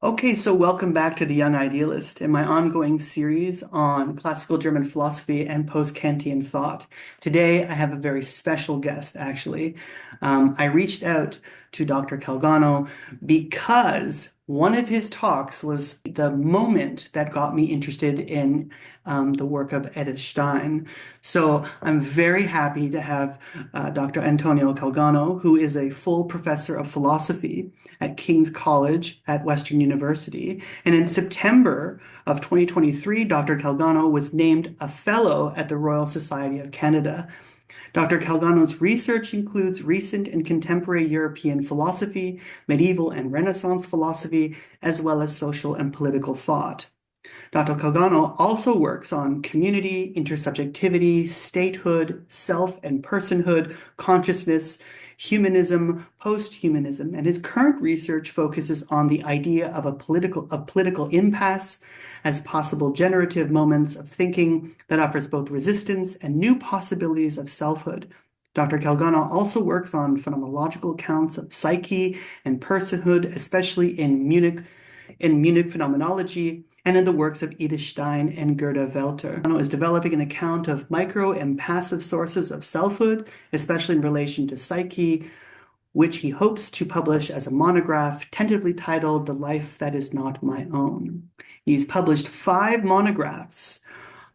Okay, so welcome back to The Young Idealist and my ongoing series on classical German philosophy and post-Kantian thought. Today, I have a very special guest, actually. I reached out to Dr. Calcagno because one of his talks was the moment that got me interested in the work of Edith Stein. So I'm very happy to have Dr. Antonio Calcagno, who is a full professor of philosophy at King's College at Western University. And in September of 2023, Dr. Calcagno was named a fellow at the Royal Society of Canada. Dr. Calcagno's research includes recent and contemporary European philosophy, medieval and Renaissance philosophy, as well as social and political thought. Dr. Calcagno also works on community, intersubjectivity, statehood, self and personhood, consciousness, humanism, post-humanism, and his current research focuses on the idea of political impasse as possible generative moments of thinking that offers both resistance and new possibilities of selfhood. Dr. Calcagno also works on phenomenological accounts of psyche and personhood, especially in Munich phenomenology, and in the works of Edith Stein and Gerda Welter. Calcagno is developing an account of micro and passive sources of selfhood, especially in relation to psyche, which he hopes to publish as a monograph tentatively titled The Life That Is Not My Own. He's published 5 monographs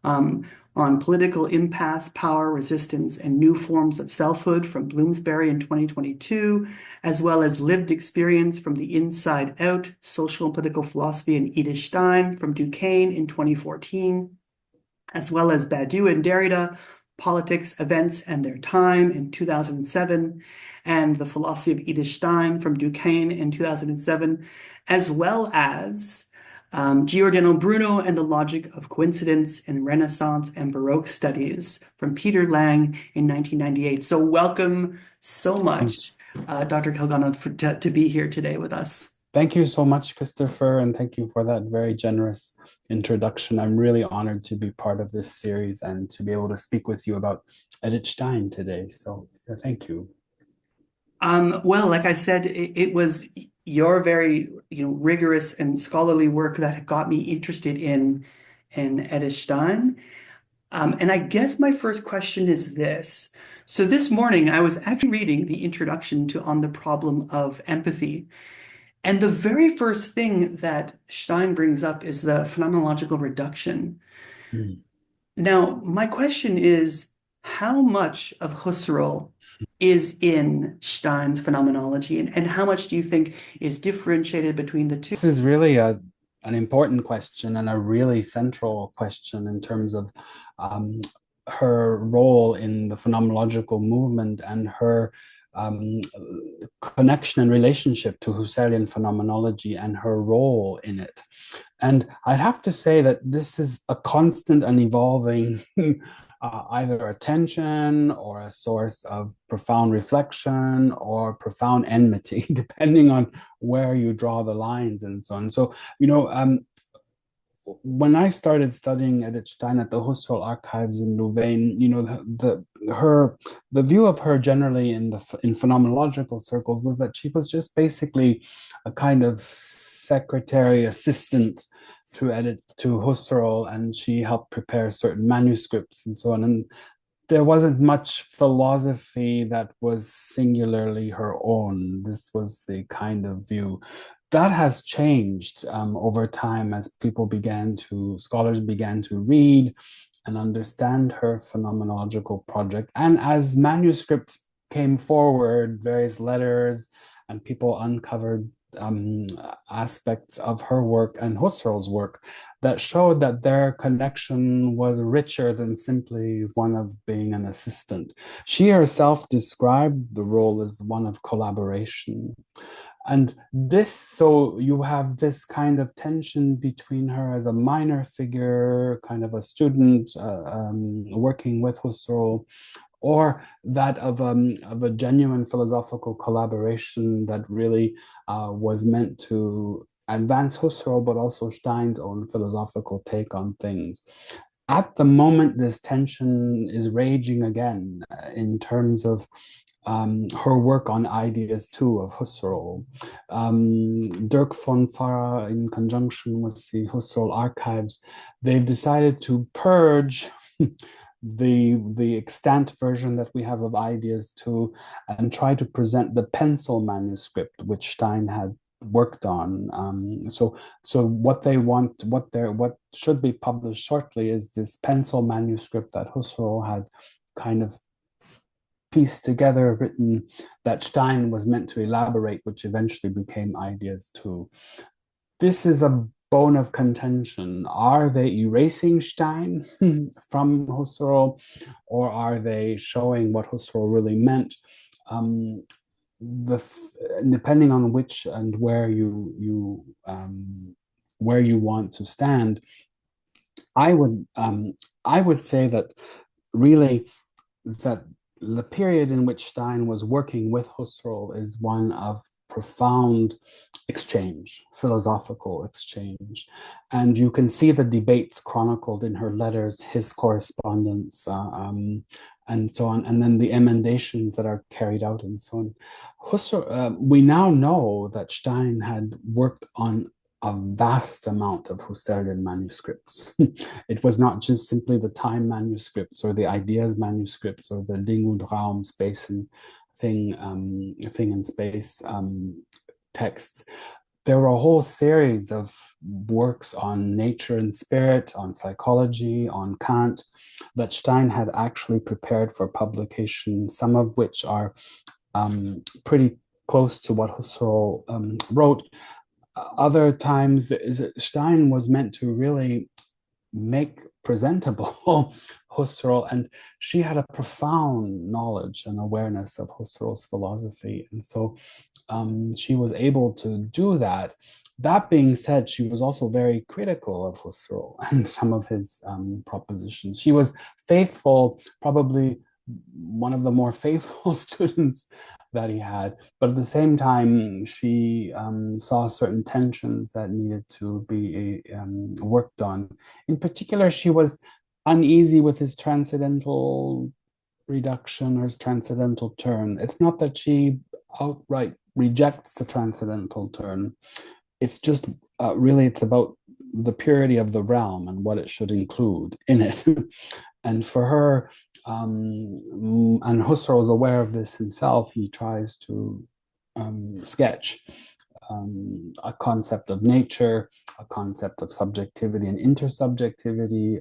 um, on political impasse, power, resistance, and new forms of selfhood from Bloomsbury in 2022, as well as lived experience from the inside out, social and political philosophy in Edith Stein from Duquesne in 2014, as well as Badiou and Derrida, politics, events, and their time in 2007, and the philosophy of Edith Stein from Duquesne in 2007, as well as Giordano Bruno and the Logic of Coincidence in Renaissance and Baroque Studies from Peter Lang in 1998. So welcome so much, Dr. Calcagno, to be here today with us. Thank you so much, Christopher, and thank you for that very generous introduction. I'm really honored to be part of this series and to be able to speak with you about Edith Stein today. So, thank you. Well, like I said, it was your very, rigorous and scholarly work that got me interested in Edith Stein. And I guess my first question is this. So this morning I was actually reading the introduction to On the Problem of Empathy. And the very first thing that Stein brings up is the phenomenological reduction. Hmm. Now, my question is, how much of Husserl is in Stein's phenomenology, and how much do you think is differentiated between the two? This is really an important question and a really central question in terms of um, her role in the phenomenological movement and her um, connection and relationship to Husserlian phenomenology and her role in it. And I'd have to say that this is a constant and evolving either a tension or a source of profound reflection or profound enmity, depending on where you draw the lines and so on. So, when I started studying Edith Stein at the Husserl archives in Louvain, the view of her generally in phenomenological circles was that she was just basically a kind of secretary assistant to Husserl, and she helped prepare certain manuscripts and so on. And there wasn't much philosophy that was singularly her own. This was the kind of view that has changed over time as scholars began to read and understand her phenomenological project. And as manuscripts came forward, various letters, and people uncovered um, aspects of her work and Husserl's work that showed that their connection was richer than simply one of being an assistant. She herself described the role as one of collaboration. And so you have this kind of tension between her as a minor figure, kind of a student working with Husserl, or that of a genuine philosophical collaboration that really was meant to advance Husserl, but also Stein's own philosophical take on things. At the moment, this tension is raging again in terms of her work on ideas too of Husserl. Dirk von Farah, in conjunction with the Husserl archives, they've decided to purge the extant version that we have of ideas too, and try to present the pencil manuscript which Stein had worked on. So what they want, what should be published shortly is this pencil manuscript that Husserl had kind of pieced together, written, that Stein was meant to elaborate, which eventually became ideas too. This is a bone of contention. Are they erasing Stein from Husserl, or are they showing what Husserl really meant? The Depending on which and where you want to stand, I would I would say that really that the period in which Stein was working with Husserl is one of profound exchange, philosophical exchange. And you can see the debates chronicled in her letters, his correspondence, and so on, and then the emendations that are carried out and so on. Husserl, we now know that Stein had worked on a vast amount of Husserlian manuscripts. It was not just simply the time manuscripts or the ideas manuscripts or the Ding und Raum, space and thing and space texts. There were a whole series of works on nature and spirit, on psychology, on Kant, that Stein had actually prepared for publication, some of which are pretty close to what Husserl wrote. Other times, Stein was meant to really make presentable Husserl, and she had a profound knowledge and awareness of Husserl's philosophy, and so she was able to do that. That being said, she was also very critical of Husserl and some of his propositions. She was faithful, probably one of the more faithful students that he had, but at the same time, she saw certain tensions that needed to be worked on. In particular, she was uneasy with his transcendental reduction or his transcendental turn. It's not that she outright rejects the transcendental turn. It's just really it's about the purity of the realm and what it should include in it. And for her, and Husserl is aware of this himself, he tries to sketch a concept of nature, a concept of subjectivity and intersubjectivity,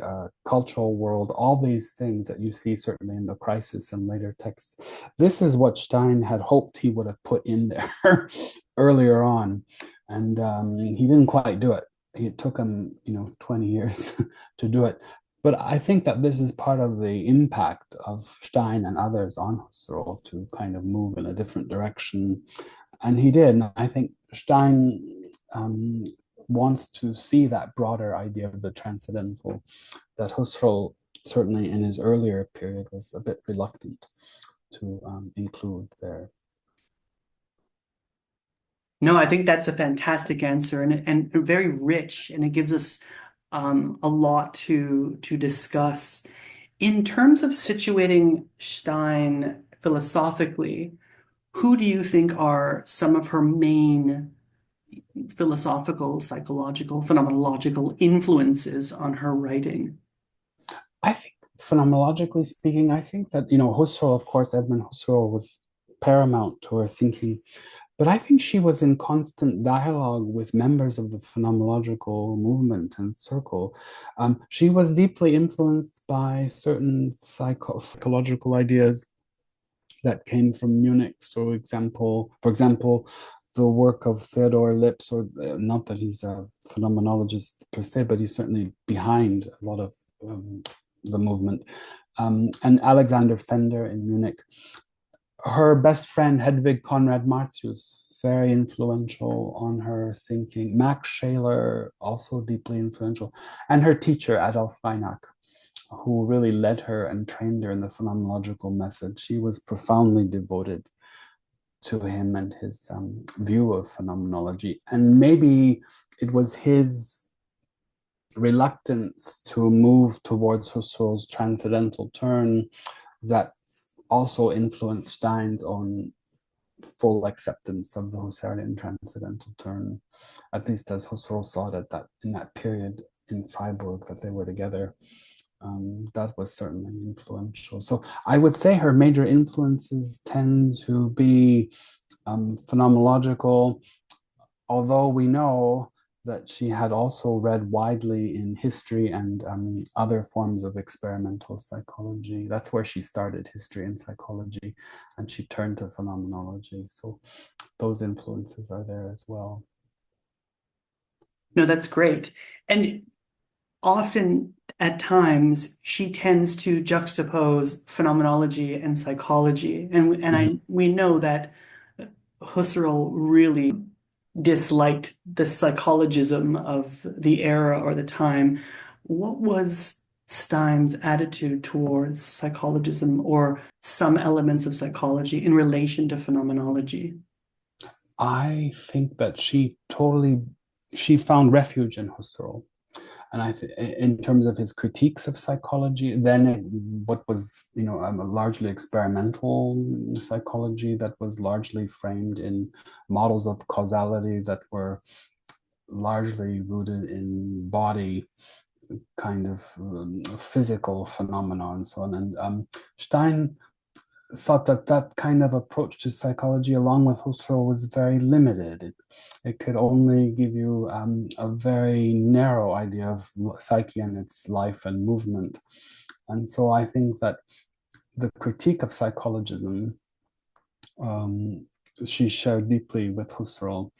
cultural world, all these things that you see certainly in the Crisis and later texts. This is what Stein had hoped he would have put in there earlier on, and he didn't quite do it. It took him, 20 years to do it. But I think that this is part of the impact of Stein and others on Husserl to kind of move in a different direction. And he did. And I think Stein wants to see that broader idea of the transcendental that Husserl, certainly in his earlier period, was a bit reluctant to include there. No, I think that's a fantastic answer and very rich, and it gives us a lot to discuss. In terms of situating Stein philosophically, who do you think are some of her main philosophical, psychological, phenomenological influences on her writing? I think, phenomenologically speaking, I think that, Husserl, of course, Edmund Husserl was paramount to her thinking. But I think she was in constant dialogue with members of the phenomenological movement and circle. She was deeply influenced by certain psychological ideas that came from Munich. So, for example, the work of Theodor Lipps, or not that he's a phenomenologist per se, but he's certainly behind a lot of the movement, and Alexander Fender in Munich. Her best friend, Hedwig Conrad Martius, very influential on her thinking. Max Scheler, also deeply influential. And her teacher, Adolf Reinach, who really led her and trained her in the phenomenological method. She was profoundly devoted to him and his view of phenomenology. And maybe it was his reluctance to move towards Husserl's transcendental turn that also influenced Stein's own full acceptance of the Husserlian transcendental turn, at least as Husserl saw it at that in that period in Freiburg that they were together. That was certainly influential. So I would say her major influences tend to be phenomenological, although we know that she had also read widely in history and other forms of experimental psychology. That's where she started, history and psychology, and she turned to phenomenology. So those influences are there as well. No, that's great. And often at times she tends to juxtapose phenomenology and psychology. We know that Husserl really disliked the psychologism of the era or the time. What was Stein's attitude towards psychologism or some elements of psychology in relation to phenomenology? I think that she found refuge in Husserl. And in terms of his critiques of psychology, then what was, a largely experimental psychology that was largely framed in models of causality that were largely rooted in body kind of physical phenomena and so on. And Stein thought that that kind of approach to psychology, along with Husserl, was very limited. It could only give you a very narrow idea of psyche and its life and movement. And so I think that the critique of psychologism she shared deeply with Husserl,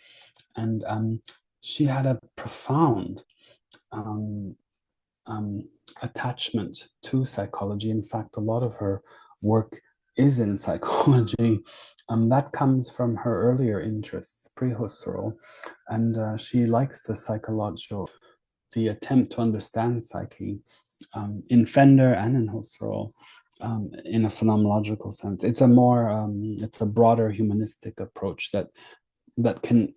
and she had a profound um, attachment to psychology. In fact, a lot of her work is in psychology. That comes from her earlier interests, pre-Husserl, and she likes the attempt to understand psyche in Fender and in Husserl in a phenomenological sense. It's a broader humanistic approach that can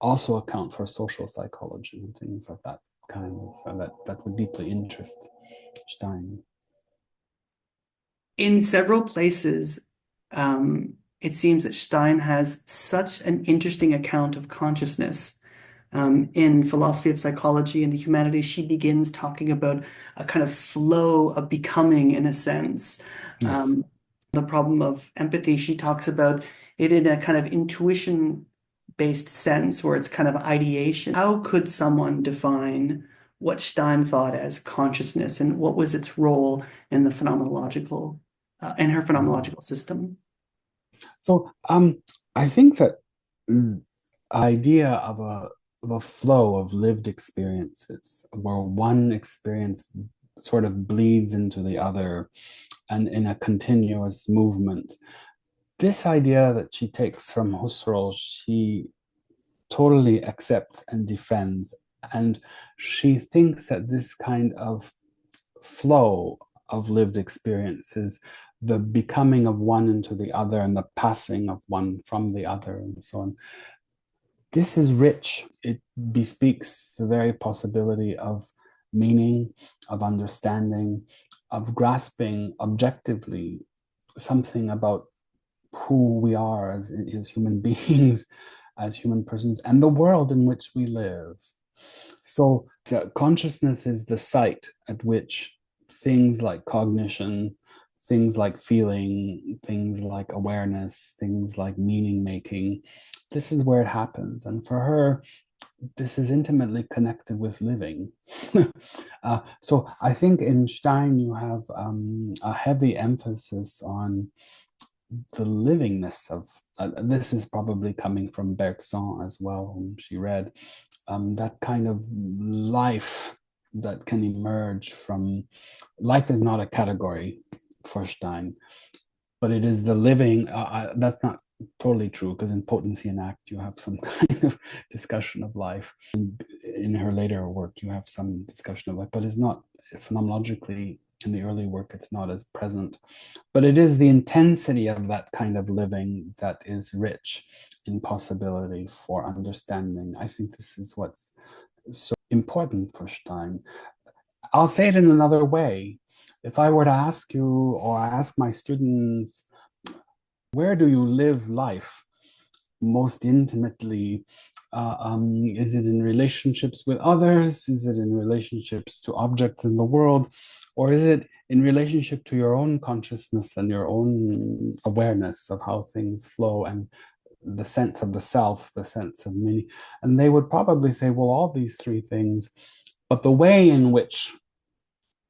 also account for social psychology and things of that kind of that would deeply interest Stein. In several places, it seems that Stein has such an interesting account of consciousness. In philosophy of psychology and the humanities, she begins talking about a kind of flow of becoming, in a sense. Yes. The problem of empathy, she talks about it in a kind of intuition-based sense, where it's kind of ideation. How could someone define what Stein thought as consciousness, and what was its role in the in her phenomenological system? So I think that idea of a flow of lived experiences where one experience sort of bleeds into the other and in a continuous movement. This idea that she takes from Husserl, she totally accepts and defends. And she thinks that this kind of flow of lived experiences, the becoming of one into the other and the passing of one from the other and so on, this is rich. It bespeaks the very possibility of meaning, of understanding, of grasping objectively something about who we are as human beings, as human persons, and the world in which we live. So consciousness is the site at which things like cognition, things like feeling, things like awareness, things like meaning making, this is where it happens. And for her, this is intimately connected with living. So I think in Stein, you have a heavy emphasis on the livingness of this is probably coming from Bergson as well, whom she read, that kind of life that can emerge from life is not a category for Stein, but it is the living. That's not totally true, because in Potency and Act you have some kind of discussion of life. In her later work you have some discussion of life, but it's not phenomenologically. In the early work it's not as present, but it is the intensity of that kind of living that is rich in possibility for understanding. I think this is what's so important for Stein. I'll say it in another way. if I were to ask you, or I ask my students, where do you live life most intimately? Is it in relationships with others? Is it in relationships to objects in the world? Or is it in relationship to your own consciousness and your own awareness of how things flow and the sense of the self, the sense of meaning? And they would probably say, well, all these three things, but the way in which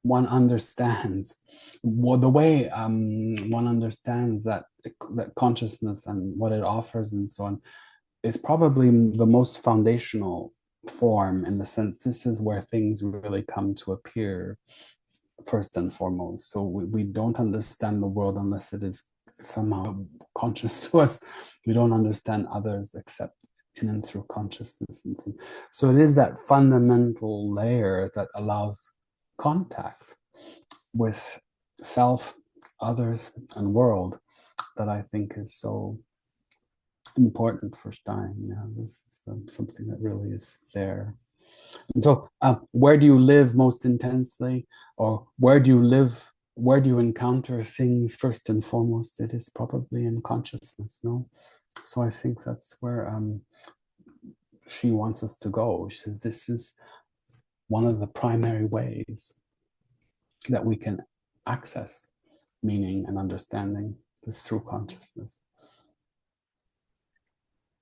one understands, well, the way one understands that consciousness and what it offers and so on is probably the most foundational form, in the sense this is where things really come to appear first and foremost. So we don't understand the world unless it is somehow conscious to us. We don't understand others except in and through consciousness. And so it is that fundamental layer that allows contact with self, others, and world that I think is so important for Stein. Yeah, this is something that really is there. And so, where do you live most intensely, or where do you live? Where do you encounter things first and foremost? It is probably in consciousness, no? So I think that's where she wants us to go. She says this is one of the primary ways that we can access meaning and understanding, is through consciousness.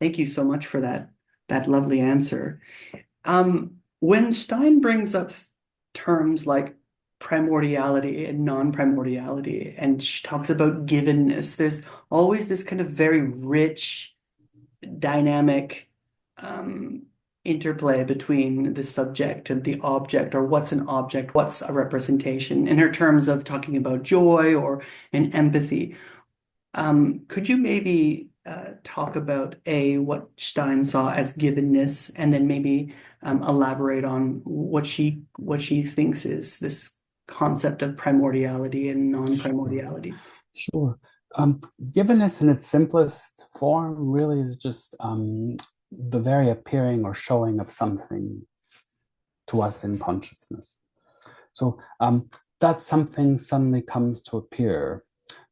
Thank you so much for that lovely answer. When Stein brings up terms like primordiality and non-primordiality, and she talks about givenness, there's always this kind of very rich, dynamic interplay between the subject and the object, or what's an object, what's a representation, in her terms of talking about joy or an empathy. Could you maybe talk about what Stein saw as givenness, and then maybe elaborate on what she thinks is this concept of primordiality and Sure. non-primordiality? Sure. Givenness in its simplest form really is just the very appearing or showing of something to us in consciousness. So that something suddenly comes to appear,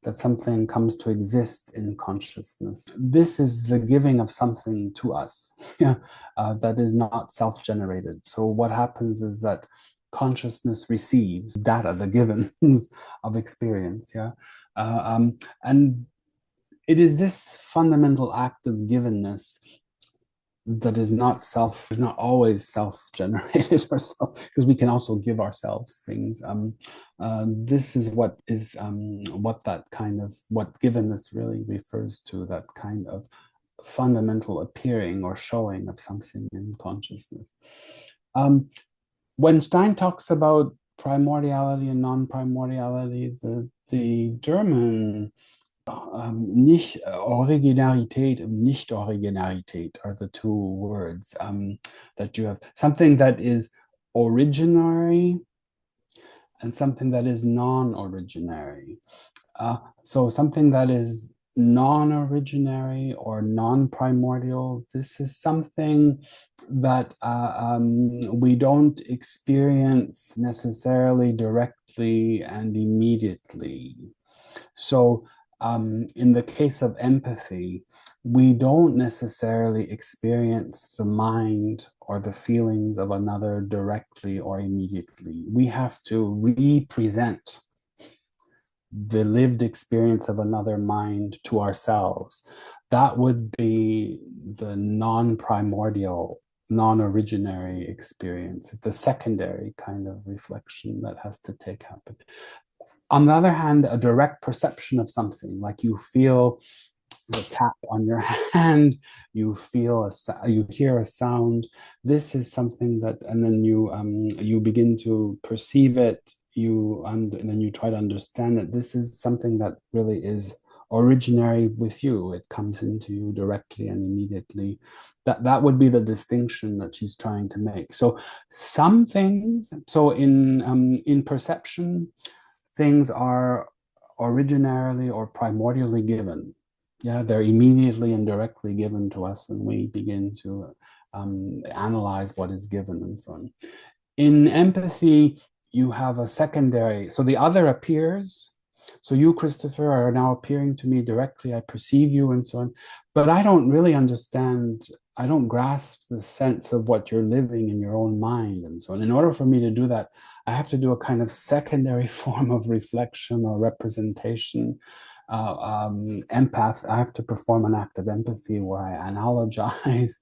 that something comes to exist in consciousness. This is the giving of something to us, yeah, that is not self-generated. So what happens is that consciousness receives data, the givens of experience, yeah, and it is this fundamental act of givenness that is not always self-generated ourselves, because we can also give ourselves things. This is what is what that kind of what givenness really refers to, that kind of fundamental appearing or showing of something in consciousness. When Stein talks about primordiality and non-primordiality, the German nicht Originalität and Nicht-Originalität are the two words that you have. Something that is originary and something that is non-originary. So something that is non-originary or non-primordial, this is something that we don't experience necessarily directly and immediately. So in the case of empathy, we don't necessarily experience the mind or the feelings of another directly or immediately. We have to represent the lived experience of another mind to ourselves. That would be the non-primordial, non-originary experience. It's a secondary kind of reflection that has to take happen. On the other hand, a direct perception of something, like you feel the tap on your hand, you hear a sound. This is something that, and then you begin to perceive it. And then you try to understand it. This is something that really is originary with you. It comes into you directly and immediately. That would be the distinction that she's trying to make. So some things. So in perception, things are originarily or primordially given. Yeah, they're immediately and directly given to us, and we begin to analyze what is given and so on. In empathy, you have a secondary, so the other appears. So you, Christopher, are now appearing to me directly. I perceive you and so on. But I don't really understand, I don't grasp the sense of what you're living in your own mind and so on. In order for me to do that, I have to do a kind of secondary form of reflection or representation. Empath, I have to perform an act of empathy where I analogize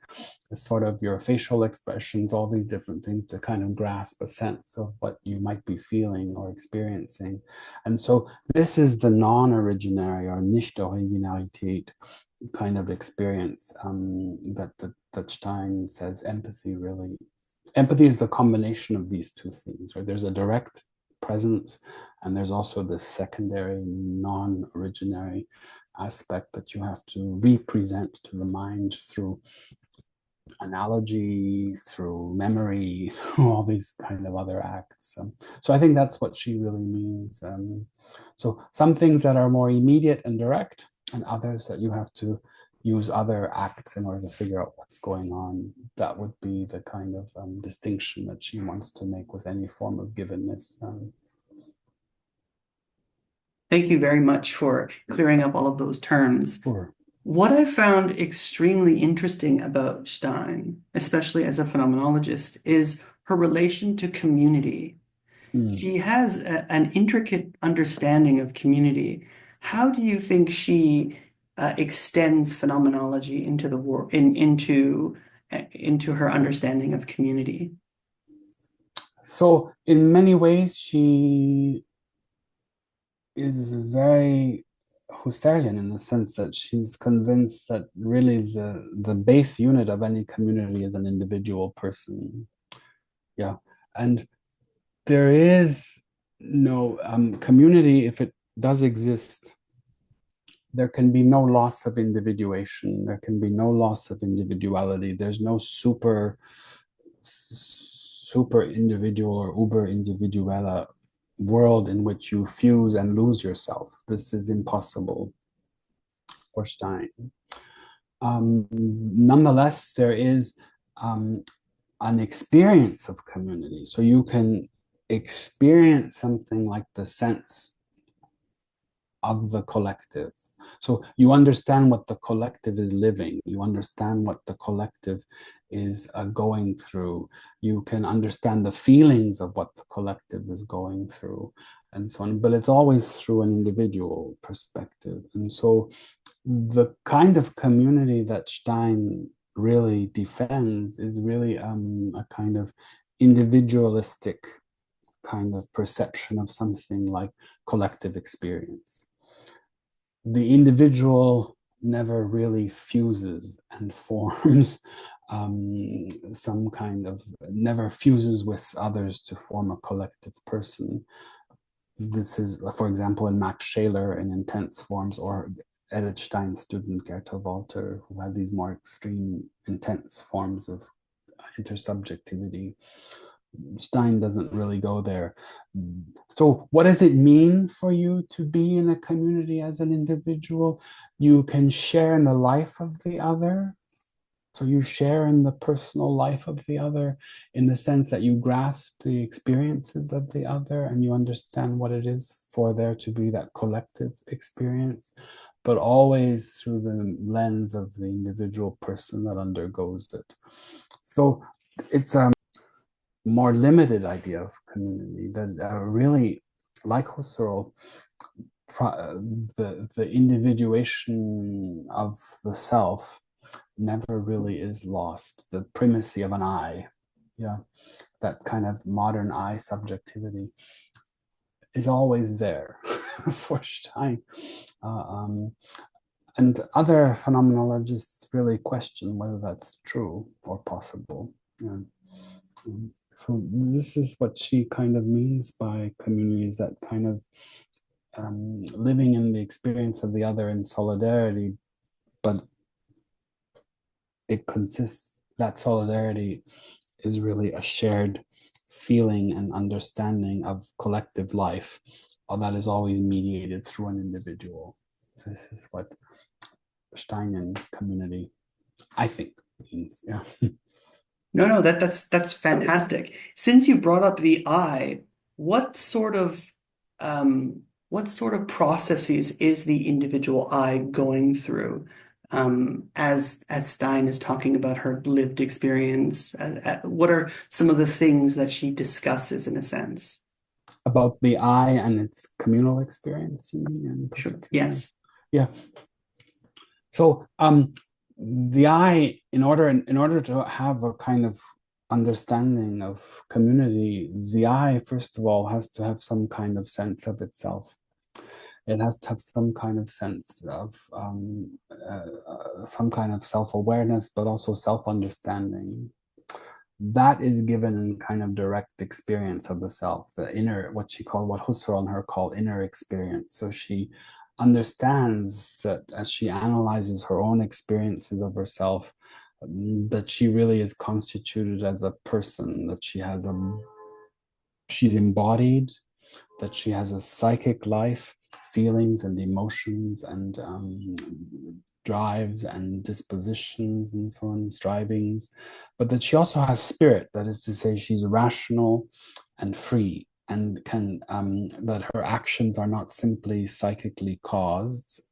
sort of your facial expressions, all these different things to kind of grasp a sense of what you might be feeling or experiencing. And so this is the non-originary or Nicht-Originalität kind of experience that Stein says empathy is the combination of these two things, right? There's a direct presence and there's also this secondary non-originary aspect that you have to represent to the mind through analogy, through memory, through all these kind of other acts. So I think that's what she really means. So some things that are more immediate and direct, and others that you have to use other acts in order to figure out what's going on. That would be the kind of distinction that she wants to make with any form of givenness. Thank you very much for clearing up all of those terms. Sure. What I found extremely interesting about Stein, especially as a phenomenologist, is her relation to community. Mm. She has an intricate understanding of community. How do you think she extends phenomenology into the world, into her understanding of community? So in many ways, she is very Husserlian in the sense that she's convinced that really the base unit of any community is an individual person. Yeah, and there is no community if it does exist. There can be no loss of individuation. There can be no loss of individuality. There's no super individual or uber individuella world in which you fuse and lose yourself. This is impossible for Stein. Nonetheless, there is an experience of community. So you can experience something like the sense of the collective. So you understand what the collective is living. You understand what the collective is going through. You can understand the feelings of what the collective is going through and so on. But it's always through an individual perspective. And so the kind of community that Stein really defends is really a kind of individualistic kind of perception of something like collective experience. The individual never really fuses and forms some kind of, never fuses with others to form a collective person. This is, for example, in Max Scheler in Intense Forms, or Edith Stein's student Gerta Walter, who had these more extreme, intense forms of intersubjectivity. Stein doesn't really go there. So, what does it mean for you to be in a community as an individual? You can share in the life of the other. So, you share in the personal life of the other in the sense that you grasp the experiences of the other and you understand what it is for there to be that collective experience, but always through the lens of the individual person that undergoes it. So, it's more limited idea of community that really, like Husserl, the individuation of the self never really is lost. The primacy of an I, yeah, that kind of modern I subjectivity is always there for Stein. And other phenomenologists really question whether that's true or possible. Yeah. So this is what she kind of means by community, is that kind of living in the experience of the other in solidarity, but it consists, that solidarity is really a shared feeling and understanding of collective life that is always mediated through an individual. This is what Steinian community, I think, means. Yeah. No, that's fantastic. Since you brought up the I, what sort of what sort of processes is the individual I going through as Stein is talking about her lived experience? What are some of the things that she discusses in a sense? About the I and its communal experience, you mean, in Sure. particular? Yes. Yeah. So the I, in order to have a kind of understanding of community, the I, first of all, has to have some kind of sense of itself. It has to have some kind of sense of some kind of self-awareness, but also self-understanding. That is given in kind of direct experience of the self, the inner, what Husserl and her call inner experience. So she understands that as she analyzes her own experiences of herself, that she really is constituted as a person, that she's embodied, that she has a psychic life, feelings and emotions and drives and dispositions and so on, strivings, but that she also has spirit. That is to say, she's rational and free and can, that her actions are not simply psychically caused,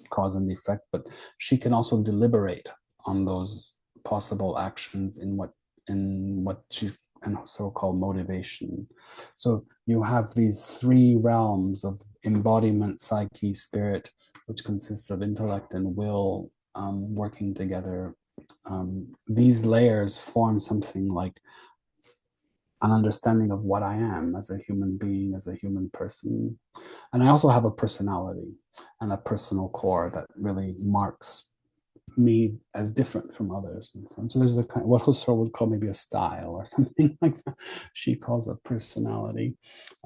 cause and effect, but she can also deliberate on those possible actions in what she and so-called motivation. So you have these three realms of embodiment, psyche, spirit, which consists of intellect and will working together. These layers form something like an understanding of what I am as a human being, as a human person. And I also have a personality and a personal core that really marks me as different from others. And so there's a kind of, what Husserl would call maybe a style or something like that. She calls a personality.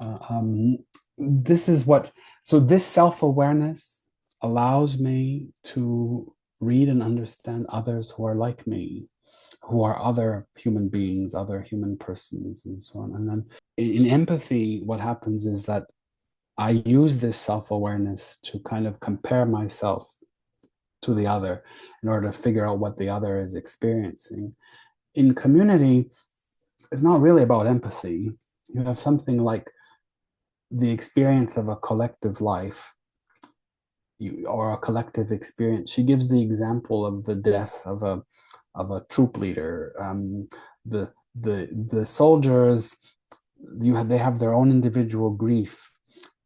Uh, um, this is what, so this self-awareness allows me to read and understand others who are like me, who are other human beings, other human persons, and so on. And then in empathy, what happens is that I use this self-awareness to kind of compare myself to the other in order to figure out what the other is experiencing. In community, it's not really about empathy. You have something like the experience of a collective life or a collective experience. She gives the example of the death of a troop leader. The soldiers, they have their own individual grief,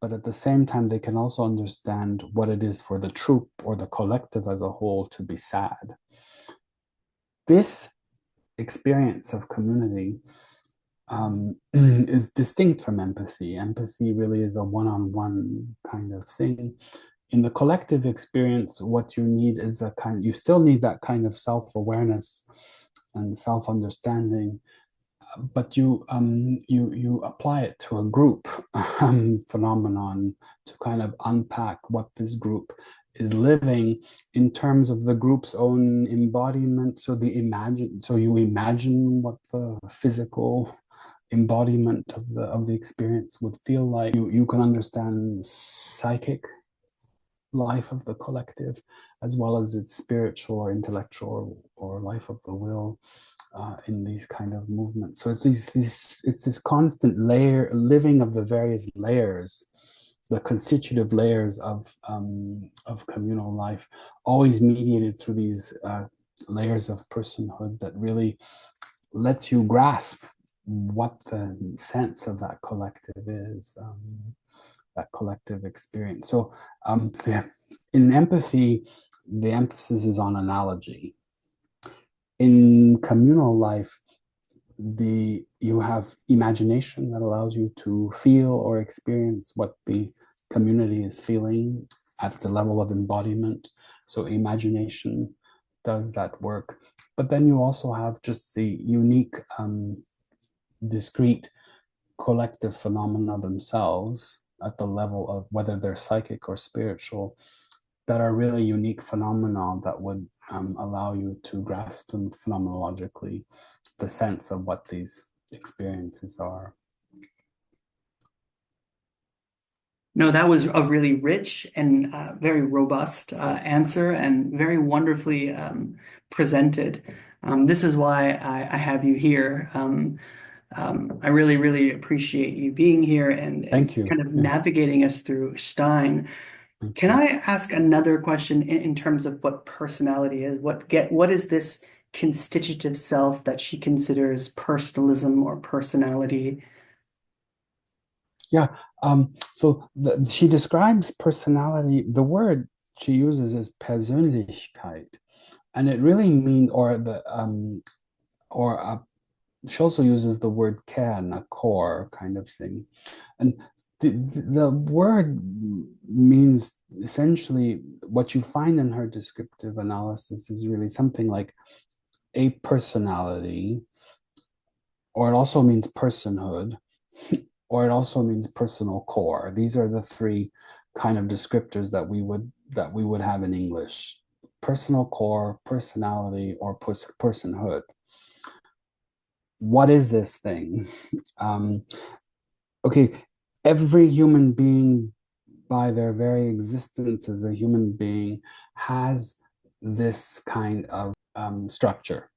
but at the same time they can also understand what it is for the troop or the collective as a whole to be sad. This experience of community is distinct from empathy. Empathy really is a one-on-one kind of thing. In the collective experience, what you need is you still need that kind of self-awareness and self-understanding, but you apply it to a group phenomenon to kind of unpack what this group is living in terms of the group's own embodiment. So you imagine what the physical embodiment of the experience would feel like. You can understand psychic life of the collective as well as its spiritual or intellectual or life of the will in these kind of movements. So it's this constant layer living of the various layers, the constitutive layers of communal life, always mediated through these layers of personhood that really lets you grasp what the sense of that collective is, that collective experience. So in empathy, the emphasis is on analogy. In communal life, you have imagination that allows you to feel or experience what the community is feeling at the level of embodiment. So imagination does that work. But then you also have just the unique, discrete collective phenomena themselves at the level of whether they're psychic or spiritual that are really unique phenomena that would allow you to grasp them phenomenologically the sense of what these experiences are. No, that was a really rich and very robust answer and very wonderfully presented. This is why I have you here. I really, really appreciate you being here and Thank you. kind of Yeah, navigating us through Stein. thank Can you. I ask another question in terms of what personality is? What is this constitutive self that she considers personalism or personality? Yeah. She describes personality. The word she uses is Persönlichkeit, and it really means, or she also uses the word Kern, a core kind of thing. And the word means essentially what you find in her descriptive analysis is really something like a personality, or it also means personhood, or it also means personal core. These are the three kind of descriptors that we would have in English: personal core, personality, or personhood. What is this thing? Um, okay, every human being, by their very existence as a human being, has this kind of structure.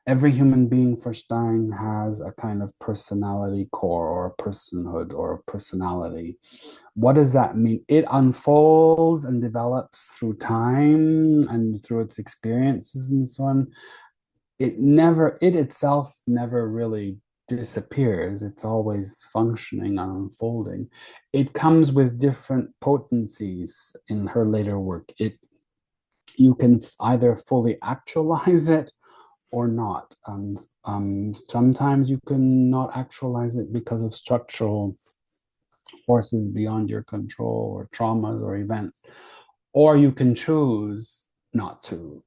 Every human being for Stein has a kind of personality core or a personhood or a personality. What does that mean? It unfolds and develops through time and through its experiences and so on. It itself never really disappears. It's always functioning and unfolding. It comes with different potencies in her later work. You can either fully actualize it or not. Sometimes you can not actualize it because of structural forces beyond your control or traumas or events, or you can choose not to.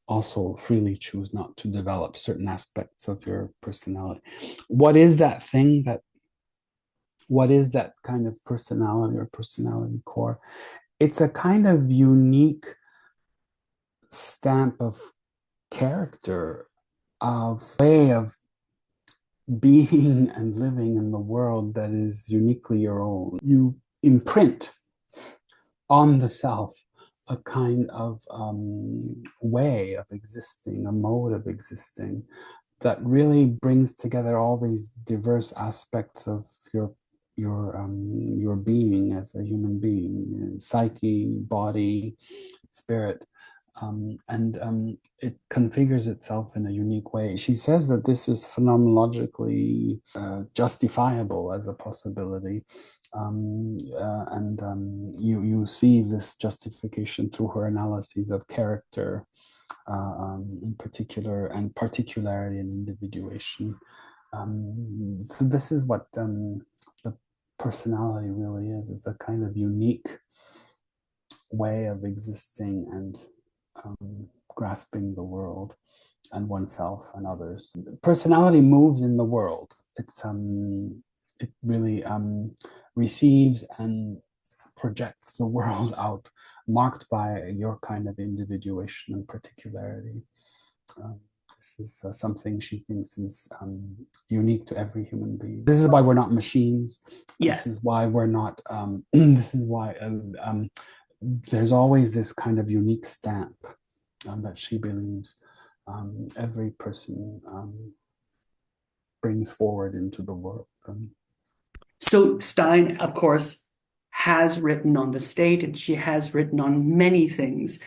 Also freely choose not to develop certain aspects of your personality. What is that thing that what is that kind of personality or personality core? It's a kind of unique stamp of character, of way of being and living in the world that is uniquely your own. You imprint on the self a kind of way of existing, a mode of existing that really brings together all these diverse aspects of your being as a human being, psyche, body, spirit, and it configures itself in a unique way. She says that this is phenomenologically justifiable as a possibility, and you see this justification through her analyses of character, in particular, and particularity and individuation. So this is what the personality really is. It's a kind of unique way of existing and grasping the world and oneself and others. Personality moves in the world. It really receives and projects the world out, marked by your kind of individuation and particularity. Um, this is something she thinks is unique to every human being. This is why we're not machines. This Yes. is why we're not. This is why there's always this kind of unique stamp that she believes every person brings forward into the world. So Stein, of course, has written on the state and she has written on many things,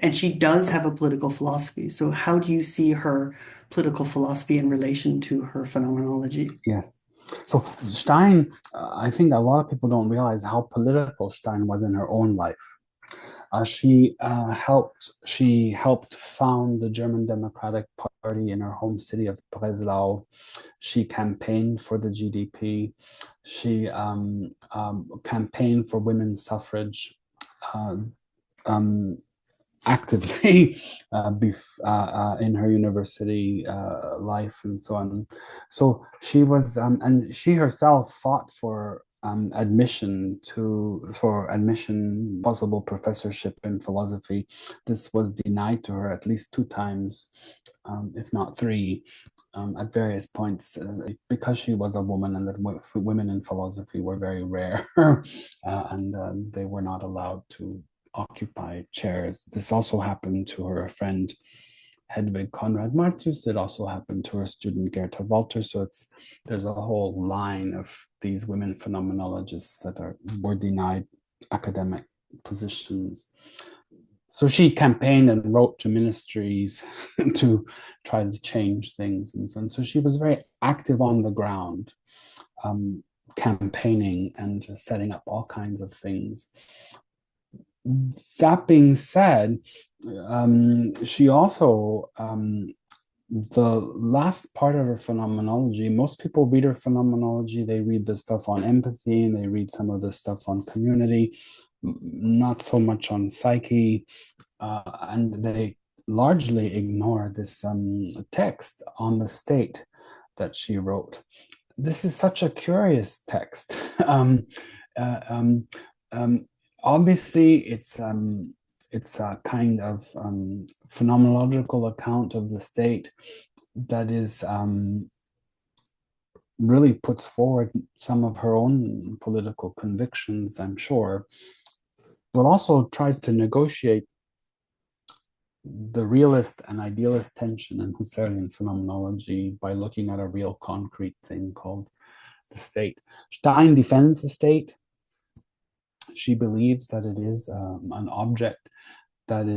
and she does have a political philosophy. So how do you see her political philosophy in relation to her phenomenology? Yes. So Stein, I think a lot of people don't realize how political Stein was in her own life. She helped found the German Democratic Party in her home city of Breslau. She campaigned for the GDP. She campaigned for women's suffrage. Uh, um, Actively in her university life and so on. So she was, and she herself fought for admission, possible professorship in philosophy. This was denied to her at least two times, if not three. At various points, because she was a woman and that women in philosophy were very rare, and they were not allowed to occupy chairs. This also happened to her friend Hedwig Conrad Martius. It also happened to her student Gerta Walter. So there's a whole line of these women phenomenologists that were denied academic positions. So she campaigned and wrote to ministries to try to change things and so on. So she was very active on the ground, campaigning and setting up all kinds of things. That being said, she also, the last part of her phenomenology, most people read her phenomenology, they read the stuff on empathy and they read some of the stuff on community, not so much on psyche, and they largely ignore this text on the state that she wrote. This is such a curious text. Uh, um, um, Obviously, it's a kind of phenomenological account of the state that is really puts forward some of her own political convictions, I'm sure, but also tries to negotiate the realist and idealist tension in Husserlian phenomenology by looking at a real concrete thing called the state. Stein defends the state. She believes that it is an object that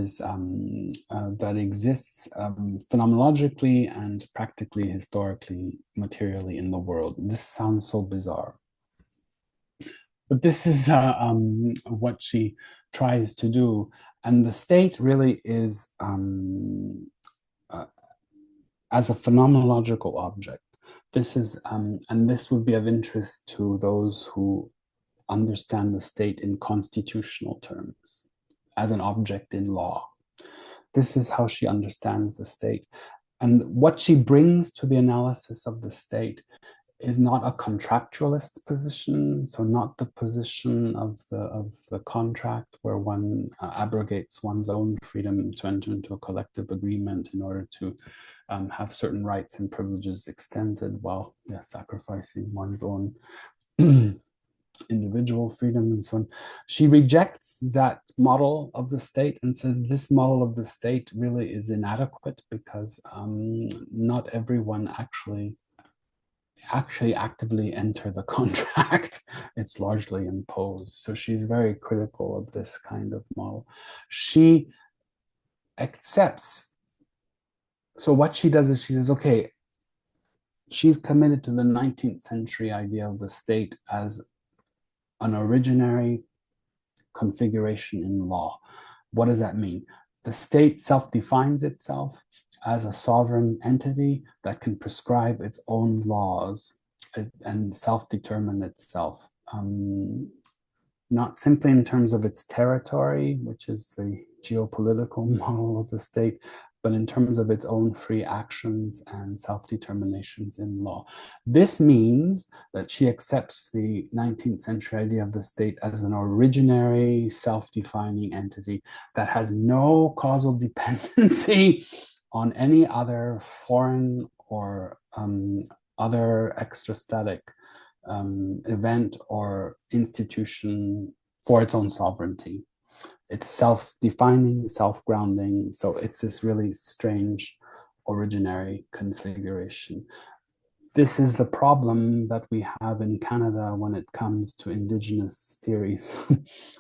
exists phenomenologically and practically, historically, materially in the world. This sounds so bizarre, but this is what she tries to do, and the state really is uh, as a phenomenological object. This is, and this would be of interest to those who understand the state in constitutional terms, as an object in law. This is how she understands the state. And what she brings to the analysis of the state is not a contractualist position, so not the position of the contract where one abrogates one's own freedom to enter into a collective agreement in order to have certain rights and privileges extended while sacrificing one's own individual freedom and so on. She rejects that model of the state and says this model of the state really is inadequate because not everyone actually actively enter the contract. It's largely imposed. So she's very critical of this kind of model. She accepts. So what she does is she says, okay, she's committed to the 19th century idea of the state as an originary configuration in law. What does that mean? The state self-defines itself as a sovereign entity that can prescribe its own laws and self-determine itself. Not simply in terms of its territory, which is the geopolitical model of the state, but in terms of its own free actions and self-determinations in law. This means that she accepts the 19th century idea of the state as an originary, self-defining entity that has no causal dependency on any other foreign or other extrastatic event or institution for its own sovereignty. It's self-defining, self-grounding. So it's this really strange originary configuration. This is the problem that we have in Canada when it comes to Indigenous theories,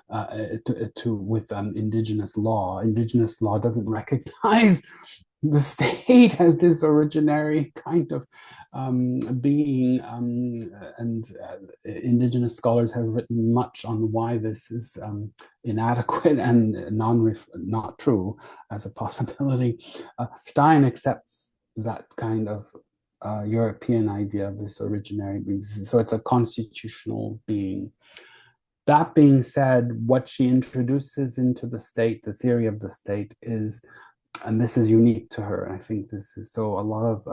with Indigenous law. Indigenous law doesn't recognize the state as this originary kind of being, and Indigenous scholars have written much on why this is inadequate and not true as a possibility. Stein accepts that kind of European idea of this originary being. So it's a constitutional being. That being said, what she introduces into the state, the theory of the state, is, and this is unique to her. I think this is so. A lot of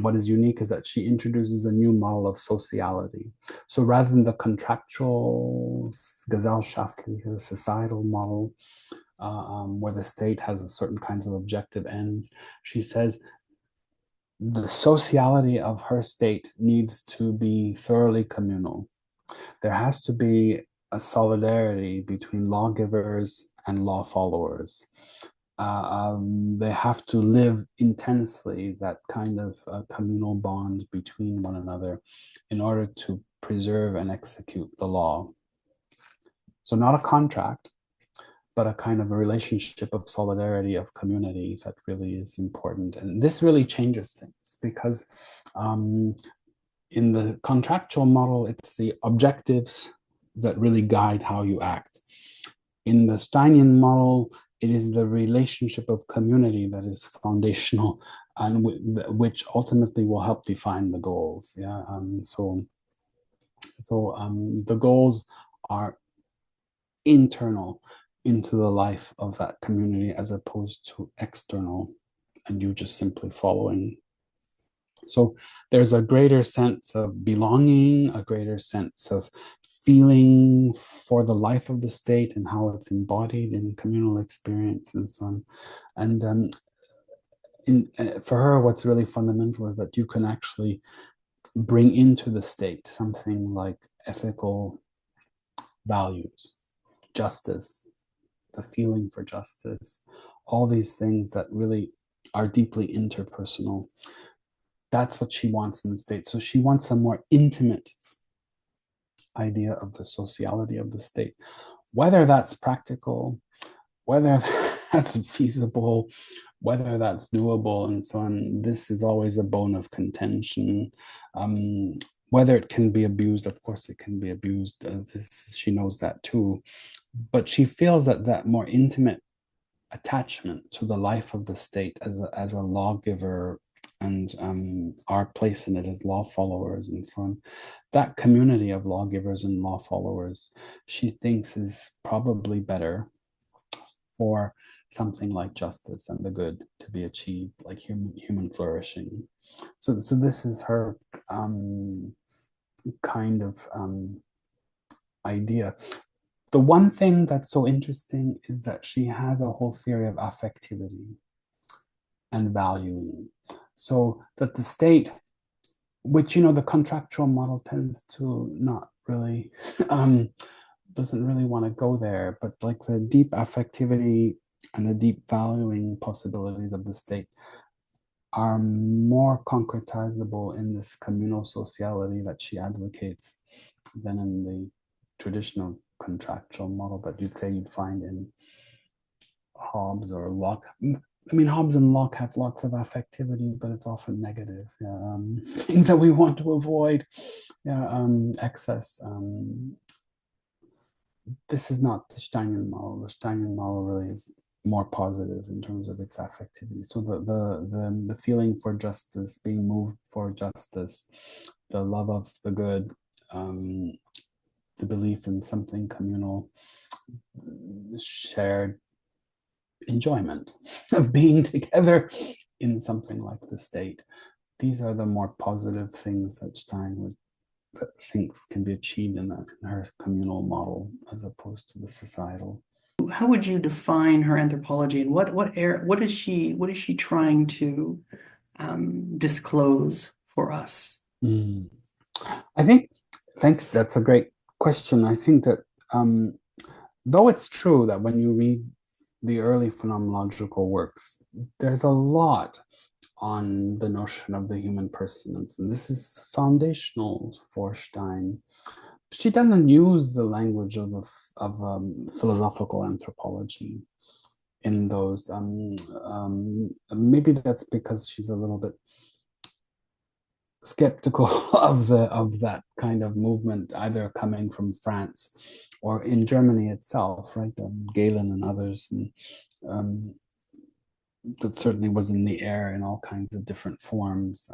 what is unique is that she introduces a new model of sociality. So rather than the contractual gesellschaftliche societal model, where the state has a certain kinds of objective ends, she says the sociality of her state needs to be thoroughly communal. There has to be a solidarity between lawgivers and law followers. they have to live intensely that kind of communal bond between one another in order to preserve and execute the law. So, not a contract, but a kind of a relationship of solidarity, of community that really is important. And this really changes things because in the contractual model, it's the objectives that really guide how you act. In the Steinian model, it is the relationship of community that is foundational and which ultimately will help define the goals. Yeah. The goals are internal into the life of that community as opposed to external, and you just simply following. So there's a greater sense of belonging, a greater sense of feeling for the life of the state and how it's embodied in communal experience and so on. And for her, what's really fundamental is that you can actually bring into the state something like ethical values, justice, the feeling for justice, all these things that really are deeply interpersonal. That's what she wants in the state. So she wants a more intimate idea of the sociality of the state. Whether that's practical, whether that's feasible, whether that's doable, and so on, this is always a bone of contention. Whether it can be abused, of course, it can be abused. She knows that too. But she feels that that more intimate attachment to the life of the state as a lawgiver and our place in it as law followers and so on, that community of lawgivers and law followers, she thinks is probably better for something like justice and the good to be achieved, like human flourishing. So this is her kind of idea. The one thing that's so interesting is that she has a whole theory of affectivity and valuing. So that the state, which, the contractual model tends to not really, doesn't really want to go there, but like the deep affectivity and the deep valuing possibilities of the state are more concretizable in this communal sociality that she advocates than in the traditional contractual model that you'd find in Hobbes or Locke. I mean, Hobbes and Locke have lots of affectivity, but it's often negative. Yeah, things that we want to avoid. Yeah, excess. This is not the Steinian model. The Steinian model really is more positive in terms of its affectivity. So the feeling for justice, being moved for justice, the love of the good, the belief in something communal, shared enjoyment of being together in something like the state. These are the more positive things that Stein would thinks can be achieved in her communal model as opposed to the societal. How would you define her anthropology, and what is she trying to disclose for us? I think, thanks. That's a great question. I think that though it's true that when you read the early phenomenological works, there's a lot on the notion of the human personance, and this is foundational for Stein. She doesn't use the language of philosophical anthropology in those. Maybe that's because she's a little bit skeptical of that kind of movement, either coming from France or in Germany itself, right? Galen and others, and that certainly was in the air in all kinds of different forms.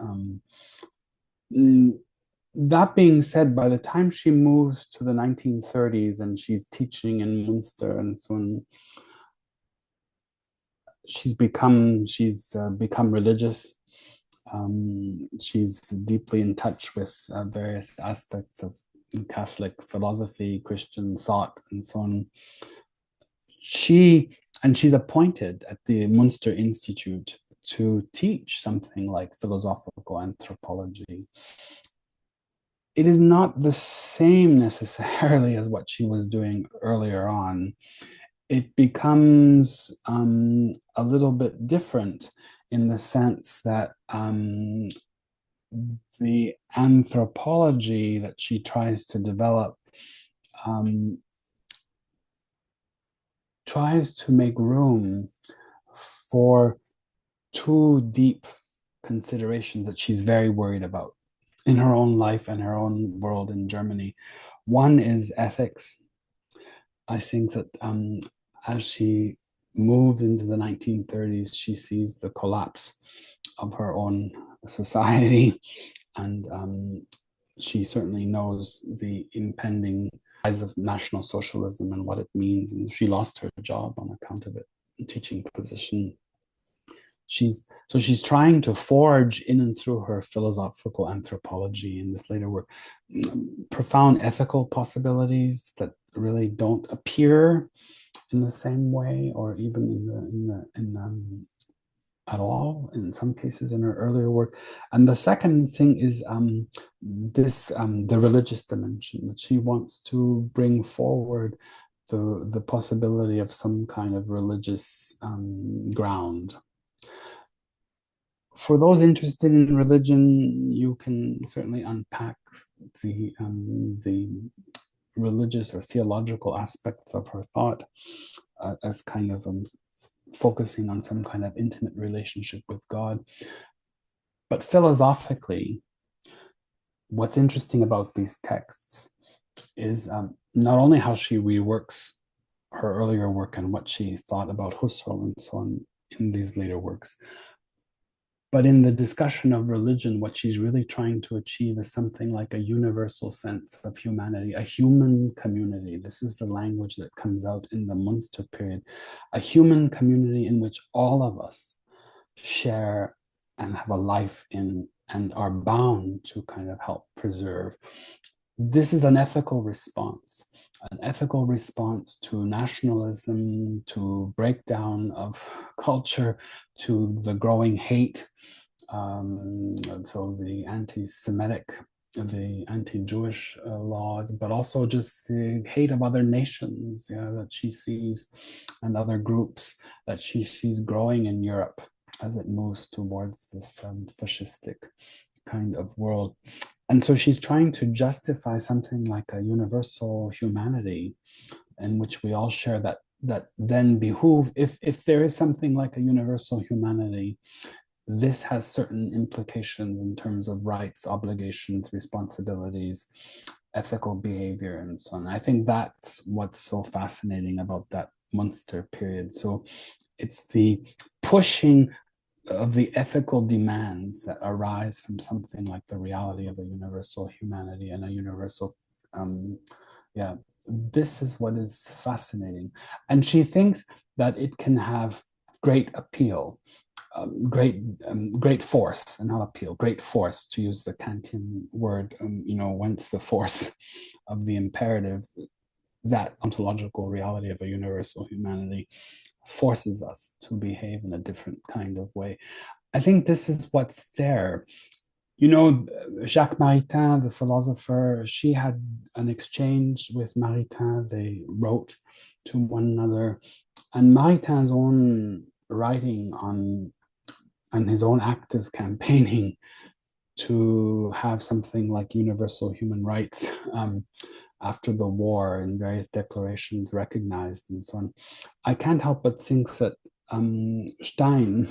That being said, by the time she moves to the 1930s and she's teaching in Munster and so on, she's become religious. She's deeply in touch with various aspects of Catholic philosophy, Christian thought, and so on. She's appointed at the Munster Institute to teach something like philosophical anthropology. It is not the same necessarily as what she was doing earlier on. it becomes a little bit different in the sense that the anthropology that she tries to develop um, tries to make room for two deep considerations that she's very worried about in her own life and her own world in Germany. One is ethics. I think that as she moves into the 1930s, she sees the collapse of her own society, and she certainly knows the impending rise of National Socialism and what it means. And she lost her job on account of it, teaching position. She's trying to forge in and through her philosophical anthropology in this later work profound ethical possibilities that really don't appear in the same way or even at all in some cases in her earlier work. And the second thing is the religious dimension that she wants to bring forward the possibility of some kind of religious ground. For those interested in religion, you can certainly unpack the religious or theological aspects of her thought as kind of focusing on some kind of intimate relationship with God. But philosophically, what's interesting about these texts is not only how she reworks her earlier work and what she thought about Husserl and so on in these later works, but in the discussion of religion, what she's really trying to achieve is something like a universal sense of humanity, a human community. This is the language that comes out in the Munster period, a human community in which all of us share and have a life in and are bound to kind of help preserve. This is an ethical response to nationalism, to breakdown of culture, to the growing hate. So the anti-Semitic, the anti-Jewish laws, but also just the hate of other nations, that she sees and other groups that she sees growing in Europe as it moves towards this fascistic kind of world. And so she's trying to justify something like a universal humanity in which we all share that then behoove, if there is something like a universal humanity, this has certain implications in terms of rights, obligations, responsibilities, ethical behavior, and so on. I think that's what's so fascinating about that Munster period. So it's the pushing of the ethical demands that arise from something like the reality of a universal humanity and a universal, yeah, this is what is fascinating. And she thinks that it can have great appeal, great force, and not appeal, great force, to use the Kantian word, whence the force of the imperative, that ontological reality of a universal humanity forces us to behave in a different kind of way. I think this is what's there. Jacques Maritain, the philosopher, she had an exchange with Maritain. They wrote to one another, and Maritain's own writing on and his own active campaigning to have something like universal human rights after the war and various declarations recognized and so on. I can't help but think that Stein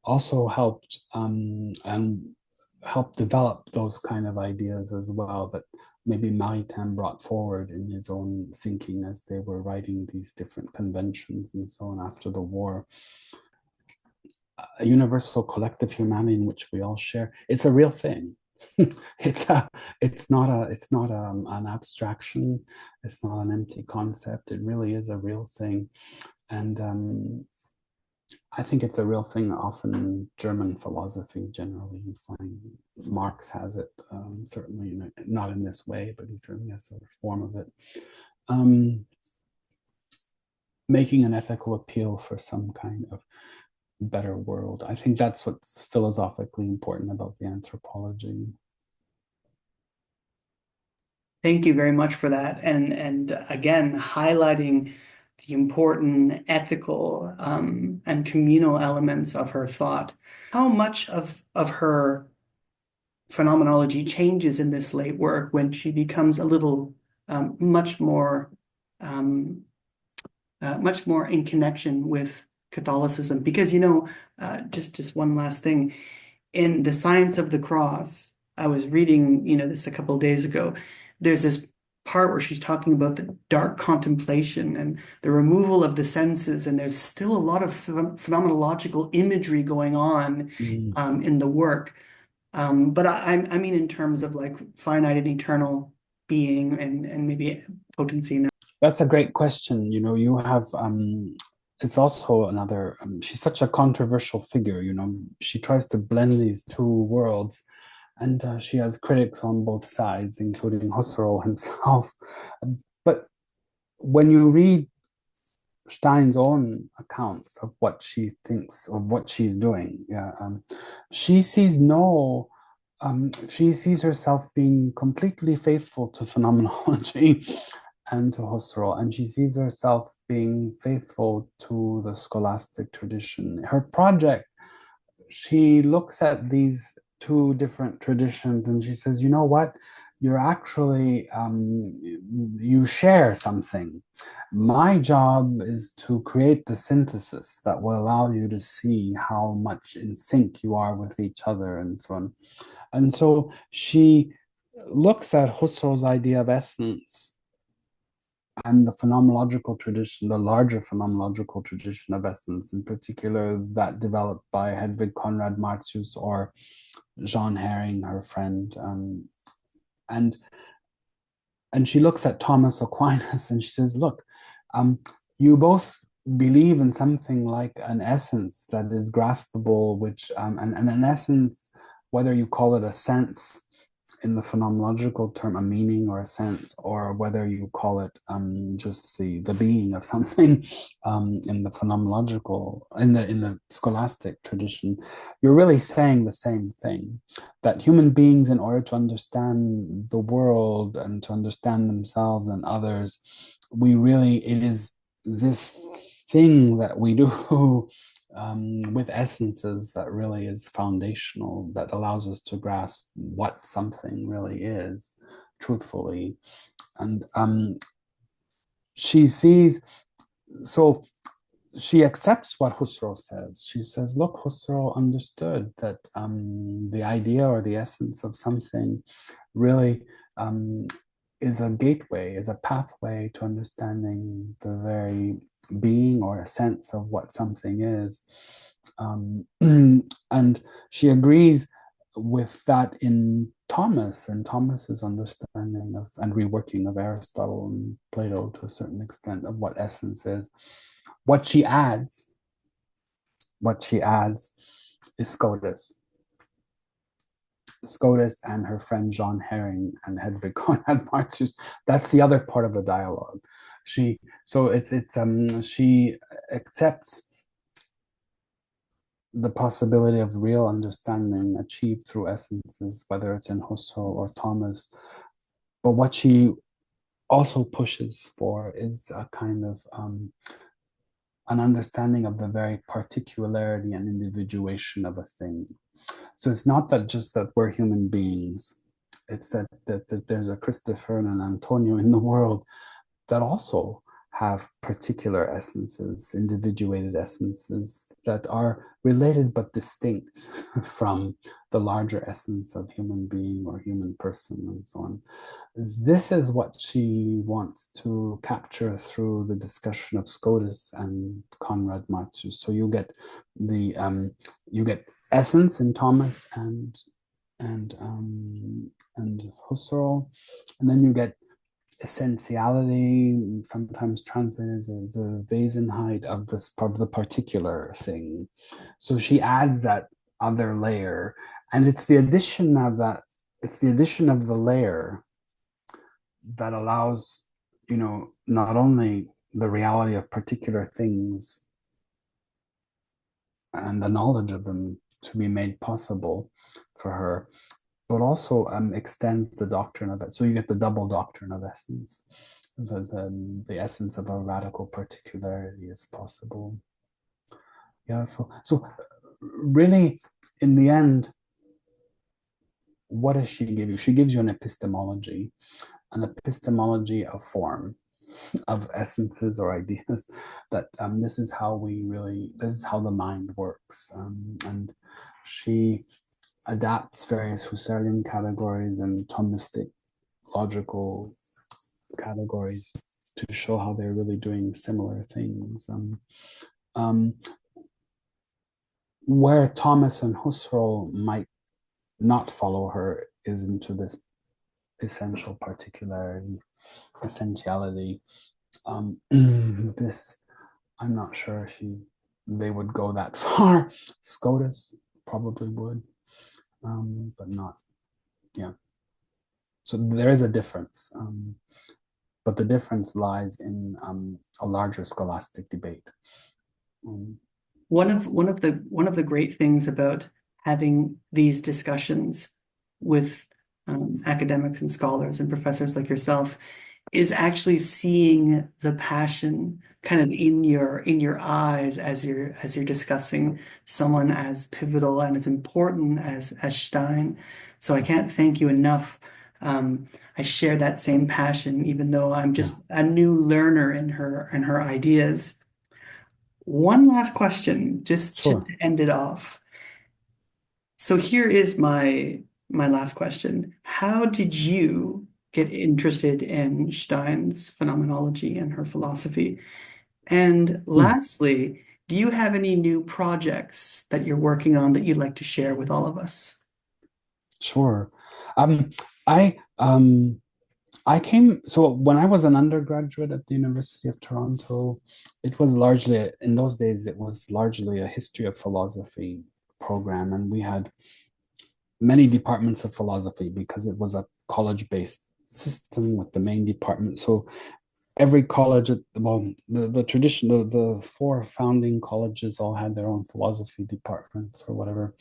also helped and helped develop those kind of ideas as well that maybe Maritain brought forward in his own thinking as they were writing these different conventions and so on after the war. A universal collective humanity in which we all share. It's a real thing. It's not an abstraction. It's not an empty concept. It really is a real thing, and I think it's a real thing. Often in German philosophy, generally, you find Marx has it. Certainly, not in this way, but he certainly has a form of it. Making an ethical appeal for some kind of better world. I think that's what's philosophically important about the anthropology. Thank you very much for that. And again, highlighting the important ethical and communal elements of her thought. How much of her phenomenology changes in this late work when she becomes a little much more um, much more in connection with Catholicism? Because just one last thing, in The Science of the Cross, I was reading, this a couple of days ago. There's this part where she's talking about the dark contemplation and the removal of the senses, and there's still a lot of phenomenological imagery going on Mm. in the work. But I mean in terms of like finite and eternal being and maybe potency in that. That's a great question. You have it's also another she's such a controversial figure, she tries to blend these two worlds, and she has critics on both sides, including Husserl himself. But when you read Stein's own accounts of what she thinks of what she's doing, yeah, she sees no she sees herself being completely faithful to phenomenology and to Husserl, and she sees herself being faithful to the scholastic tradition. Her project, she looks at these two different traditions and she says, you know what? You're actually, you share something. My job is to create the synthesis that will allow you to see how much in sync you are with each other and so on. And so she looks at Husserl's idea of essence and the phenomenological tradition, the larger phenomenological tradition of essence, in particular that developed by Hedwig Conrad Martius or Jean Herring, her friend, and and she looks at Thomas Aquinas and she says, "Look, you both believe in something like an essence that is graspable, which and an essence, whether you call it a sense in the phenomenological term, a meaning or a sense, or whether you call it just the being of something in the phenomenological, in the scholastic tradition, you're really saying the same thing, that human beings, in order to understand the world and to understand themselves and others, it is this thing that we do with essences that really is foundational, that allows us to grasp what something really is truthfully." And she sees, so she accepts what Husserl says. She says, look, Husserl understood that the idea or the essence of something really is a gateway, is a pathway to understanding the very being or a sense of what something is. And she agrees with that in Thomas and Thomas's understanding of and reworking of Aristotle and Plato to a certain extent of what essence is. What she adds, is Scotus. Scotus and her friend John Herring and Hedwig Conrad Martius. That's the other part of the dialogue. She accepts the possibility of real understanding achieved through essences, whether it's in Husserl or Thomas. But what she also pushes for is a kind of an understanding of the very particularity and individuation of a thing. So it's not that just that we're human beings, it's that there's a Christopher and an Antonio in the world that also have particular essences, individuated essences that are related but distinct from the larger essence of human being or human person and so on. This is what she wants to capture through the discussion of Scotus and Conrad Martius. So you get essence in Thomas and Husserl, and then you get essentiality, sometimes translated as the Wesenheit of the particular thing. So she adds that other layer, and it's the addition of the layer that allows, not only the reality of particular things and the knowledge of them to be made possible for her, but also extends the doctrine of it. So you get the double doctrine of essence. the essence of a radical particularity is possible. Yeah, so really, in the end, what does she give you? She gives you an epistemology of form, of essences or ideas. That this is how the mind works, and she adapts various Husserlian categories and Thomistic logical categories to show how they're really doing similar things. Um, where Thomas and Husserl might not follow her is into this essential particularity, essentiality. This, I'm not sure they would go that far. Scotus probably would, but not, yeah. So there is a difference, but the difference lies in a larger scholastic debate. Um, One of the great things about having these discussions with academics and scholars and professors like yourself is actually seeing the passion kind of in your eyes as you're discussing someone as pivotal and as important as Stein. So I can't thank you enough. I share that same passion, even though I'm yeah, just a new learner in her ideas. One last question, just sure. to end it off. So here is my last question. How did you get interested in Stein's phenomenology and her philosophy? And Hmm. lastly, do you have any new projects that you're working on that you'd like to share with all of us? Sure. Um, I I came so when I was an undergraduate at the University of Toronto, it was largely in those days it was largely a history of philosophy program, and we had many departments of philosophy because it was a college-based system with the main department. So every college, well, the tradition, the four founding colleges all had their own philosophy departments or whatever.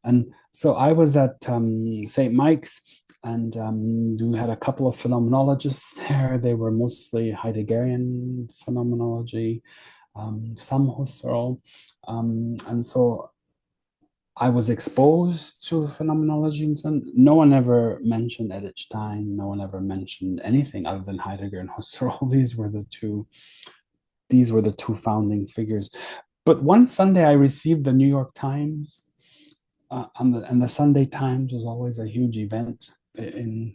And so I was at St. Mike's, and we had a couple of phenomenologists there. They were mostly Heideggerian phenomenology, some Husserl. And so I was exposed to phenomenology and so on. No one ever mentioned Edith Stein. No one ever mentioned anything other than Heidegger and Husserl. These were the two founding figures. But one Sunday I received the New York Times, and the Sunday Times was always a huge event in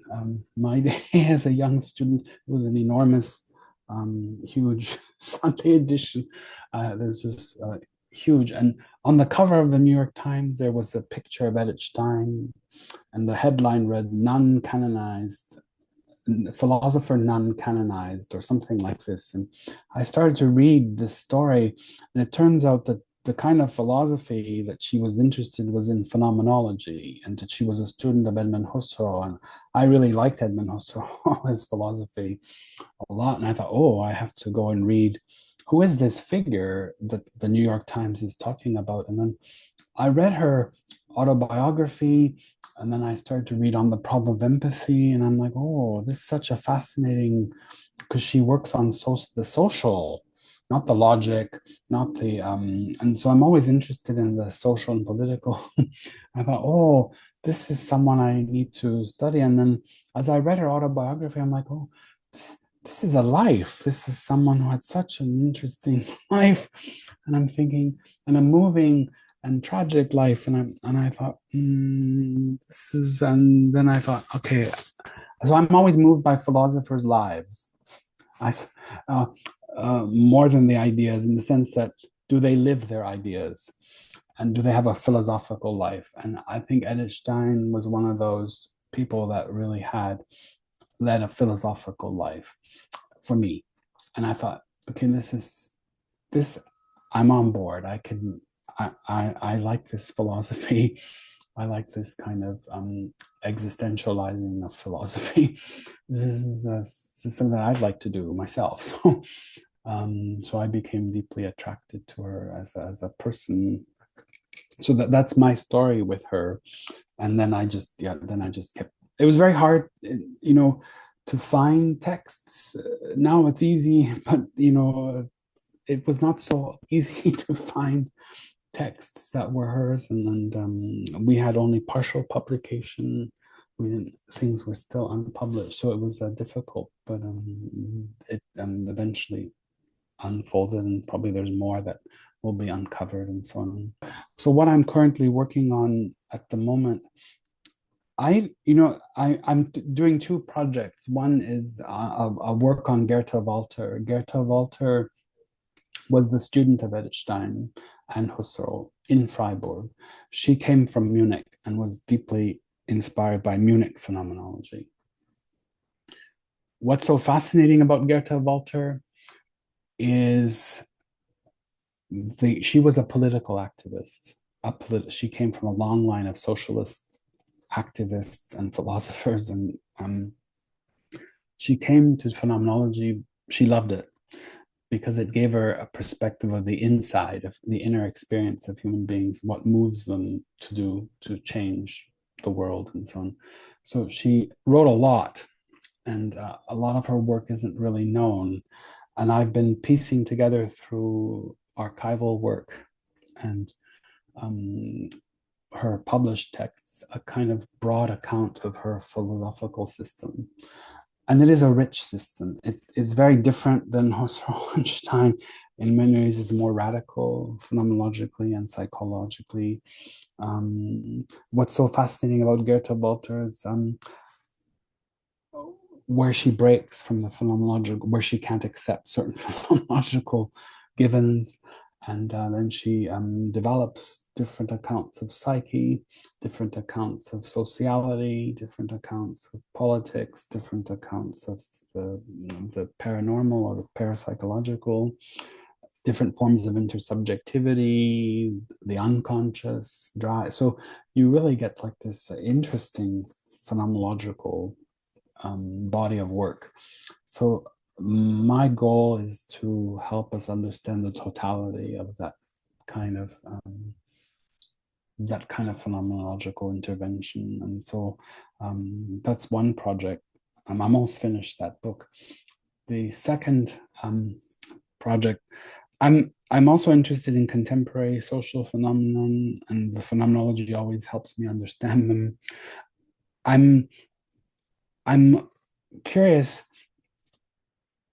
my day as a young student. It was an enormous, huge Sunday edition. There's just huge, and on the cover of the New York Times there was a picture of Edith Stein, and the headline read "None Canonized." Philosopher none canonized or something like this. And I started to read this story, and it turns out that the kind of philosophy that she was interested was in phenomenology, and that she was a student of Edmund Husserl. And I really liked Edmund Husserl, his philosophy a lot. And I thought, oh, I have to go and read who is this figure that the New York Times is talking about. And then I read her autobiography, and then I started to read on the problem of empathy, and I'm like, oh, this is such a fascinating, because she works on the social, not the logic, not the and so I'm always interested in the social and political. I thought, oh, this is someone I need to study. And then as I read her autobiography, I'm like, oh, this is a life. This is someone who had such an interesting life. And I'm thinking, and a moving and tragic life. And I thought, this is, and then I thought, okay. So I'm always moved by philosophers' lives. I, uh, more than the ideas, in the sense that do they live their ideas, and do they have a philosophical life? And I think Edith Stein was one of those people that really had led a philosophical life for me. And I thought, okay, this, I'm on board. I like this philosophy. I like this kind of existentializing of philosophy. This is something that I'd like to do myself. So I became deeply attracted to her as a person. So that's my story with her. And then I just kept. It was very hard, you know, to find texts. Now it's easy, but it was not so easy to find texts that were hers, and we had only partial publication. We didn't, things were still unpublished, so it was difficult, but it eventually unfolded, and probably there's more that will be uncovered and so on. So what I'm currently working on at the moment, I'm doing two projects. One is a work on Goethe Walter. Goethe Walter was the student of Edith Stein and Husserl in Freiburg. She came from Munich and was deeply inspired by Munich phenomenology. What's so fascinating about Goethe Walter is she was a political activist. She came from a long line of socialist activists and philosophers, and she came to phenomenology. She loved it because it gave her a perspective of the inside, of the inner experience of human beings, what moves them to change the world and so on. So she wrote a lot, and a lot of her work isn't really known. And I've been piecing together through archival work and her published texts a kind of broad account of her philosophical system. And it is a rich system. It is very different than Husserl and Stein. In many ways, it's more radical phenomenologically and psychologically. What's so fascinating about Goethe Walter is where she breaks from the phenomenological, where she can't accept certain phenomenological givens. And then she develops different accounts of psyche, different accounts of sociality, different accounts of politics, different accounts of the paranormal or the parapsychological, different forms of intersubjectivity, the unconscious, drive. So you really get like this interesting phenomenological body of work. So my goal is to help us understand the totality of that kind of phenomenological intervention. And so that's one project. I'm almost finished that book. The second project, I'm also interested in contemporary social phenomenon, and the phenomenology always helps me understand them. I'm curious.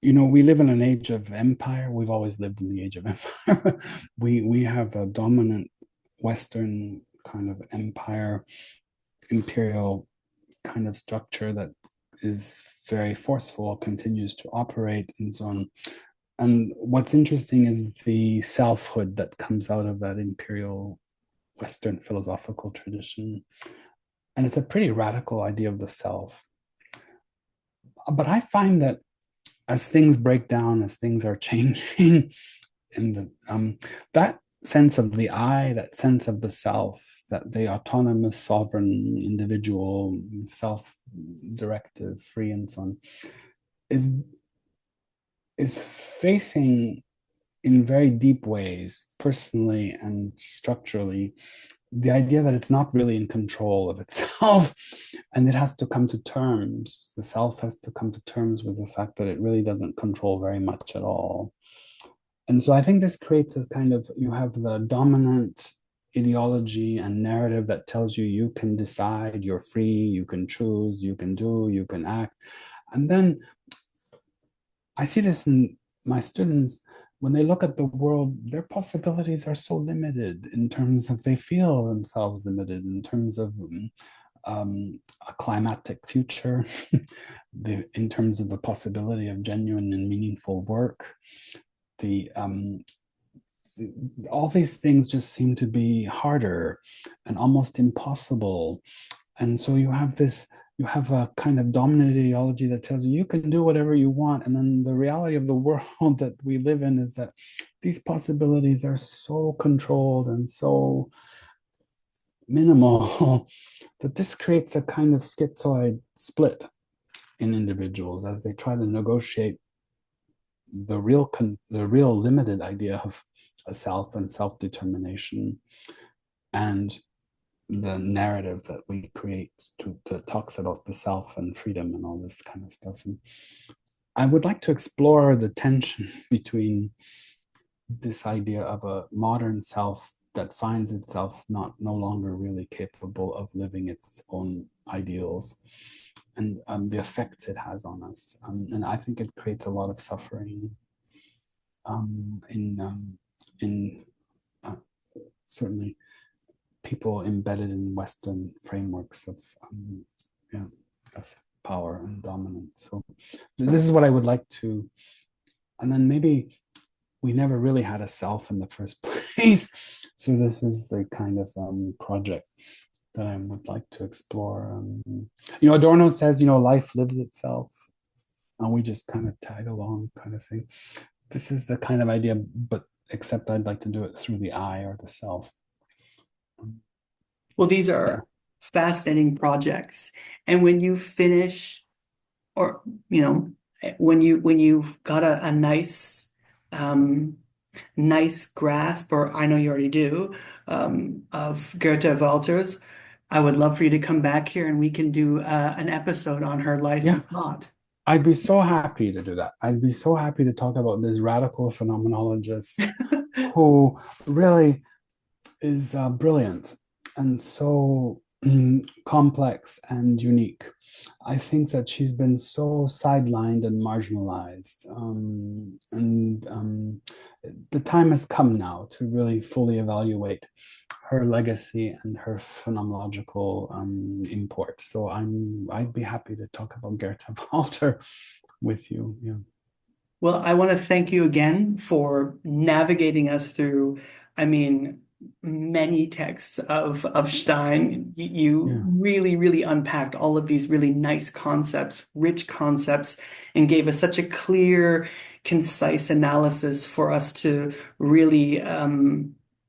We live in an age of empire. We've always lived in the age of empire. we have a dominant Western kind of empire, imperial kind of structure that is very forceful, continues to operate, and so on. And what's interesting is the selfhood that comes out of that imperial Western philosophical tradition. And it's a pretty radical idea of the self. But I find that as things break down, as things are changing, and that sense of the I, that sense of the self, that the autonomous, sovereign individual, self-directive, free, and so on, is facing in very deep ways, personally and structurally, the idea that it's not really in control of itself and it has to come to terms, the self has to come to terms with the fact that it really doesn't control very much at all. And so I think this creates a kind of, you have the dominant ideology and narrative that tells you you can decide, you're free, you can choose, you can do, you can act. And then I see this in my students. When they look at the world, their possibilities are so limited in terms of they feel themselves limited in terms of a climatic future, in terms of the possibility of genuine and meaningful work. All these things just seem to be harder and almost impossible. And so you have a kind of dominant ideology that tells you can do whatever you want. And then the reality of the world that we live in is that these possibilities are so controlled and so minimal that this creates a kind of schizoid split in individuals as they try to negotiate the real limited idea of a self and self-determination and the narrative that we create to talks about the self and freedom and all this kind of stuff. And I would like to explore the tension between this idea of a modern self that finds itself no longer really capable of living its own ideals, and the effects it has on us. And I think it creates a lot of suffering um, in um, in certainly people embedded in Western frameworks yeah, of power and dominance. So this is what I would like to, and then maybe we never really had a self in the first place. So this is the kind of project that I would like to explore. Adorno says, life lives itself, and we just kind of tag along, kind of thing. This is the kind of idea, but except I'd like to do it through the I or the self. Well, these Yeah, are fascinating projects. And when you finish, or when you've got a um, nice grasp, or I know you already do, of Goethe Walters, I would love for you to come back here and we can do an episode on her life yeah. and thought. I'd be so happy to do that. I'd be so happy to talk about this radical phenomenologist who really is brilliant and so complex and unique. I think that she's been so sidelined and marginalized. And the time has come now to really fully evaluate her legacy and her phenomenological import. So I'd be happy to talk about Goethe Walter with you. Yeah. Well, I want to thank you again for navigating us through, I mean, many texts of Stein. You Yeah. really, really unpacked all of these really nice concepts, rich concepts, and gave us such a clear, concise analysis for us to really,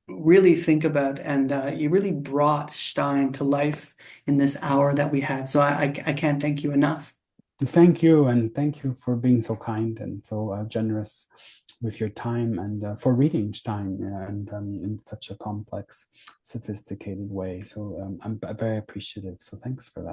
really think about. And you really brought Stein to life in this hour that we had. So I can't thank you enough. Thank you, and thank you for being so kind and so generous with your time, and for reading Stein and in such a complex, sophisticated way. So I'm very appreciative. So thanks for that.